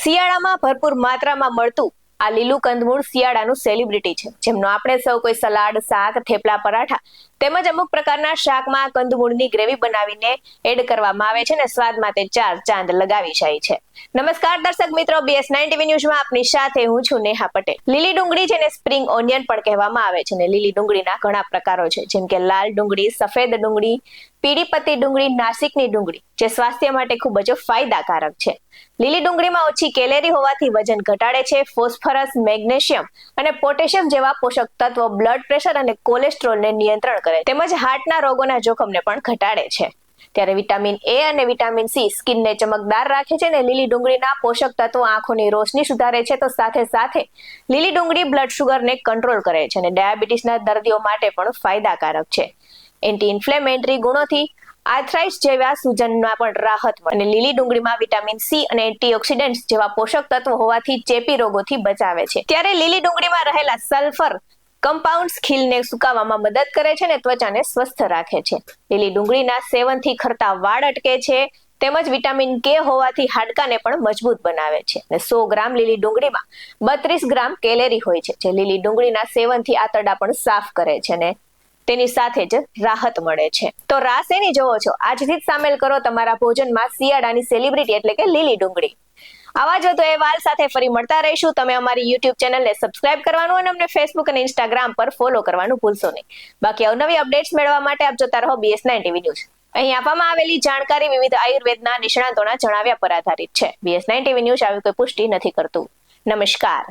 શિયાળામાં ભરપૂર માત્રામાં મળતું આ લીલું કંદમૂળ શિયાળાનું સેલિબ્રિટી છે, જેમનો આપણે સૌ કોઈ સલાડ, શાક, થેપલા, પરાઠા તેમજ અમુક પ્રકારના શાકમાં કંદમૂળની ગ્રેવી બનાવીને એડ કરવામાં આવે છે ને સ્વાદમાં તે ચાર ચાંદ લગાવી જાય છે. નમસ્કાર દર્શક મિત્રો, BS9 TV ન્યૂઝમાં આપની સાથે હું છું નેહા પટેલ. લીલી ડુંગળી જેને સ્પ્રિંગ ઓનિયન પણ કહેવામાં આવે છે ને લીલી ડુંગળીના ઘણા પ્રકારો છે, જેમ કે લાલ ડુંગળી, સફેદ ડુંગળી, પીળી પત્તી ડુંગળી, નાસિકની ડુંગળી, જે સ્વાસ્થ્ય માટે ખૂબ જ ફાયદાકારક છે. લીલી ડુંગળીમાં ઓછી કેલેરી હોવાથી વજન ઘટાડે છે. ફોસ્ફરસ, મેગ્નેશિયમ અને પોટેશિયમ જેવા પોષક તત્વો બ્લડ પ્રેશર અને કોલેસ્ટ્રોલને નિયંત્રણ કરે તેમજ હાર્ટના રોગોના જોખમને પણ ઘટાડે છે. ત્યારે વિટામિન A અને વિટામિન C સ્કિનને ચમકદાર રાખે છે અને લીલી ડુંગળીના પોષક તત્વો આંખોની રોશની સુધારે છે. તો સાથે સાથે લીલી ડુંગળી બ્લડ શુગરને કંટ્રોલ કરે છે અને ડાયાબિટીસના દર્દીઓ માટે પણ ફાયદાકારક છે. એન્ટી ઇન્ફ્લેમેટરી ગુણોથી આર્થરાઇટિસ જેવા સૂજનમાં પણ રાહત મળે અને લીલી ડુંગળીમાં વિટામિન C અને એન્ટીઓક્સિડન્ટ્સ જેવા પોષક તત્વો હોવાથી ચેપી રોગોથી બચાવે છે. ત્યારે લીલી ડુંગળીમાં રહેલા સલ્ફર કમ્પાઉન્ડ્સ ખીલને સુકાવવામાં મદદ કરે છે અને ત્વચાને સ્વસ્થ રાખે છે. લીલી ડુંગળીના સેવનથી ખરતા વાળ અટકે છે તેમજ વિટામિન K હોવાથી હાડકાને પણ મજબૂત બનાવે છે. અને 100 ગ્રામ લીલી ડુંગળીમાં 32 ગ્રામ કેલેરી હોય છે, જે લીલી ડુંગળીના સેવનથી આંતરડા પણ સાફ કરે છે અને તેની સાથે જ રાહત મળે છે. તો રાહ શેની જોવો છો? આજથી જ સામેલ કરો તમારા ભોજનમાં શિયાળાની સેલિબ્રિટી એટલે કે લીલી ડુંગળી. આવા જ વધુ અહેવાલ સાથે ફરી મળતા રહીશું. તમે અમારી YouTube ચેનલને સબસ્ક્રાઇબ કરવાનું અને અમને Facebook અને Instagram પર ફોલો કરવાનું ભૂલશો નહીં. બાકી અવનવી અપડેટ્સ મેળવવા માટે આપ જોતા રહો BS9 TV ન્યૂઝ. અહીં આપવામાં આવેલી જાણકારી વિવિધ આયુર્વેદના નિષ્ણાતોના જણાવ્યા પર આધારિત છે. BS9 TV ન્યૂઝ આવી કોઈ પુષ્ટિ નથી કરતું. નમસ્કાર.